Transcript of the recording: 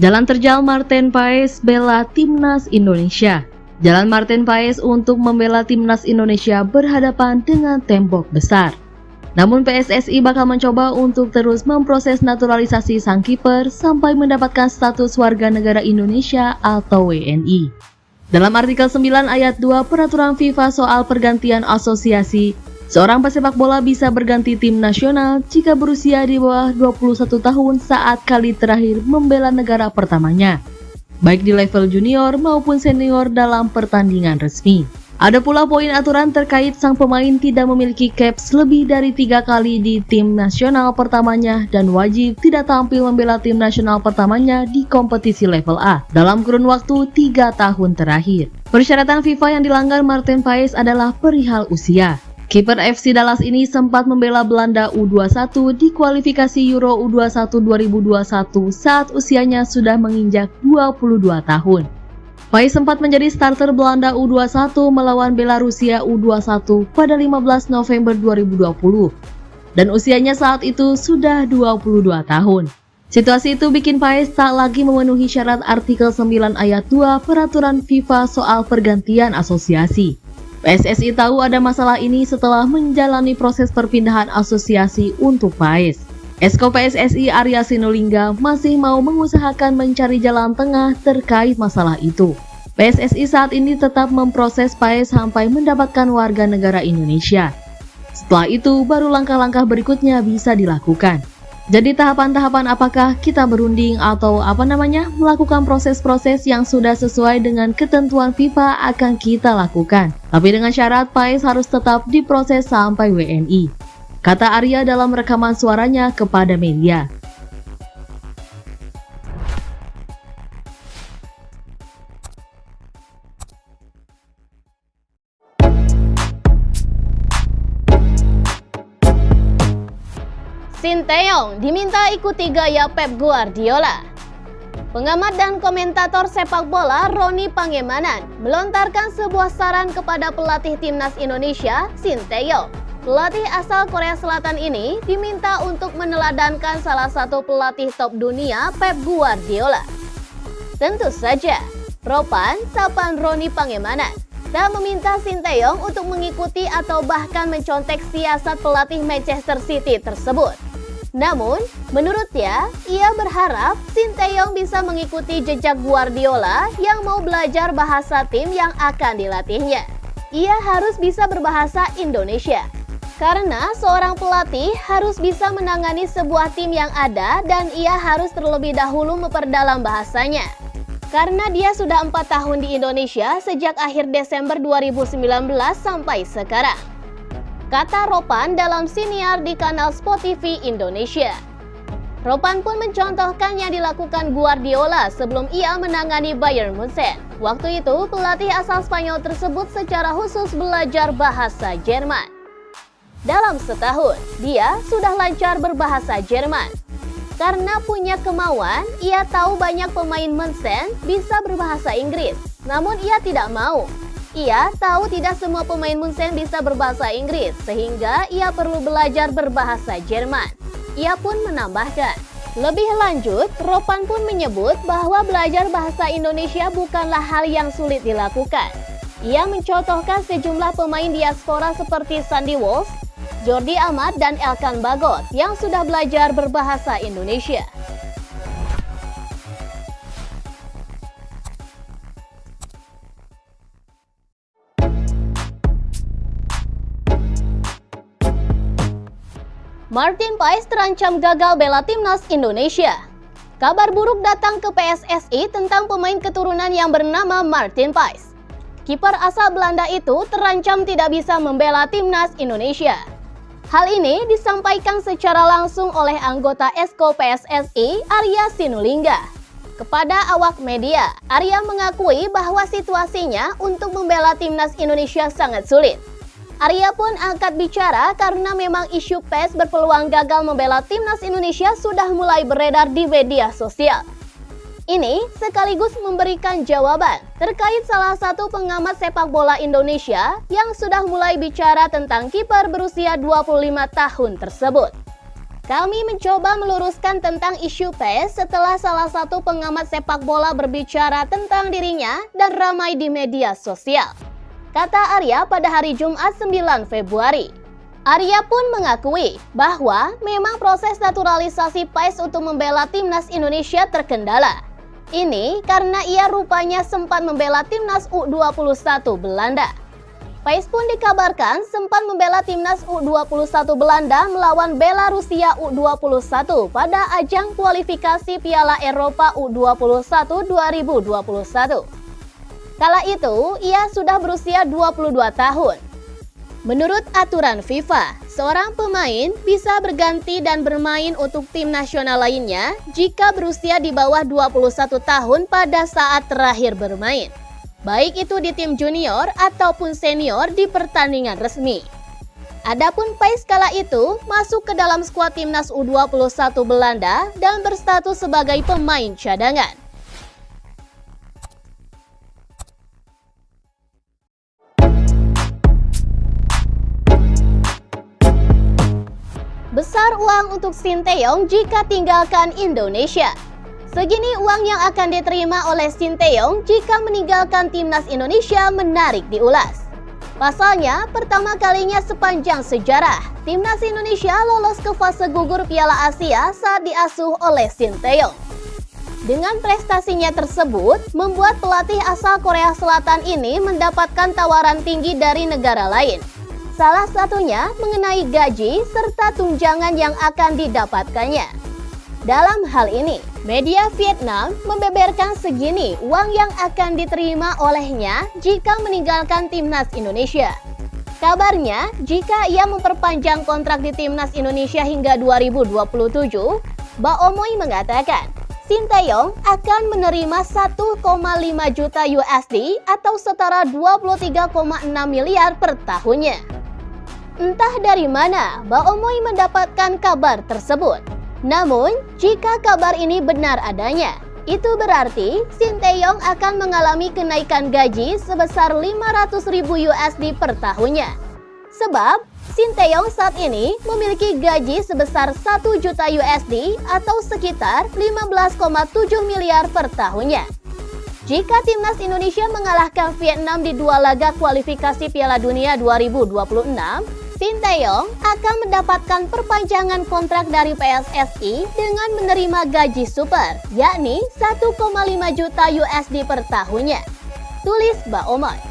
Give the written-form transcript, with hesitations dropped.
Jalan terjal Martin Paes bela Timnas Indonesia. Jalan Martin Paes untuk membela Timnas Indonesia berhadapan dengan tembok besar. Namun PSSI bakal mencoba untuk terus memproses naturalisasi sang kiper sampai mendapatkan status warga negara Indonesia atau WNI. Dalam artikel 9 ayat 2 peraturan FIFA soal pergantian asosiasi, seorang pesepak bola bisa berganti tim nasional jika berusia di bawah 21 tahun saat kali terakhir membela negara pertamanya, baik di level junior maupun senior dalam pertandingan resmi. Ada pula poin aturan terkait sang pemain tidak memiliki caps lebih dari 3 kali di tim nasional pertamanya dan wajib tidak tampil membela tim nasional pertamanya di kompetisi level A dalam kurun waktu 3 tahun terakhir. Persyaratan FIFA yang dilanggar Martin Paes adalah perihal usia. Kiper FC Dallas ini sempat membela Belanda U21 di kualifikasi Euro U21 2021 saat usianya sudah menginjak 22 tahun. Paes sempat menjadi starter Belanda U21 melawan Belarusia U21 pada 15 November 2020 dan usianya saat itu sudah 22 tahun. Situasi itu bikin Paes tak lagi memenuhi syarat artikel 9 ayat 2 peraturan FIFA soal pergantian asosiasi. PSSI tahu ada masalah ini setelah menjalani proses perpindahan asosiasi untuk Paes. Esko PSSI Arya Sinulinga masih mau mengusahakan mencari jalan tengah terkait masalah itu. PSSI saat ini tetap memproses Paes sampai mendapatkan warga negara Indonesia. Setelah itu baru langkah-langkah berikutnya bisa dilakukan. Jadi tahapan-tahapan apakah kita berunding atau melakukan proses-proses yang sudah sesuai dengan ketentuan FIFA akan kita lakukan. Tapi dengan syarat Paes harus tetap diproses sampai WNI, kata Arya dalam rekaman suaranya kepada media. Sinteyong diminta ikuti gaya Pep Guardiola. Pengamat dan komentator sepak bola Roni Pangemanan melontarkan sebuah saran kepada pelatih timnas Indonesia, Sinteyong. Pelatih asal Korea Selatan ini diminta untuk meneladankan salah satu pelatih top dunia, Pep Guardiola. Tentu saja, Ropan, sapaan Roni Pangemanan, tak meminta Sinteyong untuk mengikuti atau bahkan mencontek siasat pelatih Manchester City tersebut. Namun, menurutnya, ia berharap Sinteyong bisa mengikuti jejak Guardiola yang mau belajar bahasa tim yang akan dilatihnya. Ia harus bisa berbahasa Indonesia, karena seorang pelatih harus bisa menangani sebuah tim yang ada dan ia harus terlebih dahulu memperdalam bahasanya. Karena dia sudah 4 tahun di Indonesia sejak akhir Desember 2019 sampai sekarang, kata Ropan dalam siniar di kanal Sport TV Indonesia. Ropan pun mencontohkan yang dilakukan Guardiola sebelum ia menangani Bayern Munchen. Waktu itu, pelatih asal Spanyol tersebut secara khusus belajar bahasa Jerman. Dalam setahun, dia sudah lancar berbahasa Jerman. Karena punya kemauan, ia tahu banyak pemain Munchen bisa berbahasa Inggris. Namun ia tidak mau. Ia tahu tidak semua pemain Munchen bisa berbahasa Inggris, sehingga ia perlu belajar berbahasa Jerman. Ia pun menambahkan. Lebih lanjut, Ropan pun menyebut bahwa belajar bahasa Indonesia bukanlah hal yang sulit dilakukan. Ia mencontohkan sejumlah pemain diaspora seperti Sandy Walsh, Jordi Amat, dan Elkan Bagot yang sudah belajar berbahasa Indonesia. Martin Paes terancam gagal bela timnas Indonesia. Kabar buruk datang ke PSSI tentang pemain keturunan yang bernama Martin Paes. Kiper asal Belanda itu terancam tidak bisa membela timnas Indonesia. Hal ini disampaikan secara langsung oleh anggota Esko PSSI Arya Sinulinga. Kepada awak media, Arya mengakui bahwa situasinya untuk membela timnas Indonesia sangat sulit. Arya pun angkat bicara karena memang isu PES berpeluang gagal membela timnas Indonesia sudah mulai beredar di media sosial. Ini sekaligus memberikan jawaban terkait salah satu pengamat sepak bola Indonesia yang sudah mulai bicara tentang kiper berusia 25 tahun tersebut. Kami mencoba meluruskan tentang isu PES setelah salah satu pengamat sepak bola berbicara tentang dirinya dan ramai di media sosial. Kata Arya pada hari Jumat 9 Februari. Arya pun mengakui bahwa memang proses naturalisasi PES untuk membela timnas Indonesia terkendala. Ini karena ia rupanya sempat membela timnas U21 Belanda. PES pun dikabarkan sempat membela timnas U21 Belanda melawan Belarusia U21 pada ajang kualifikasi Piala Eropa U21 2021. Kala itu, ia sudah berusia 22 tahun. Menurut aturan FIFA, seorang pemain bisa berganti dan bermain untuk tim nasional lainnya jika berusia di bawah 21 tahun pada saat terakhir bermain, baik itu di tim junior ataupun senior di pertandingan resmi. Adapun PES kala itu masuk ke dalam skuad timnas U21 Belanda dan berstatus sebagai pemain cadangan. Besar uang untuk Sinteyong jika tinggalkan Indonesia. Segini uang yang akan diterima oleh Sinteyong jika meninggalkan timnas Indonesia menarik diulas. Pasalnya, pertama kalinya sepanjang sejarah, timnas Indonesia lolos ke fase gugur Piala Asia saat diasuh oleh Sinteyong. Dengan prestasinya tersebut, membuat pelatih asal Korea Selatan ini mendapatkan tawaran tinggi dari negara lain. Salah satunya mengenai gaji serta tunjangan yang akan didapatkannya. Dalam hal ini, media Vietnam membeberkan segini uang yang akan diterima olehnya jika meninggalkan timnas Indonesia. Kabarnya, jika ia memperpanjang kontrak di timnas Indonesia hingga 2027, Baomoy mengatakan, Sinteyong akan menerima 1,5 juta USD atau setara 23,6 miliar per tahunnya. Entah dari mana Baomoy mendapatkan kabar tersebut. Namun, jika kabar ini benar adanya, itu berarti Sinteyong akan mengalami kenaikan gaji sebesar 500.000 USD per tahunnya. Sebab, Sinteyong saat ini memiliki gaji sebesar 1 juta USD atau sekitar 15,7 miliar per tahunnya. Jika timnas Indonesia mengalahkan Vietnam di 2 laga kualifikasi Piala Dunia 2026, Sinteyong akan mendapatkan perpanjangan kontrak dari PSSI dengan menerima gaji super, yakni 1,5 juta USD per tahunnya. Tulis Baomoy.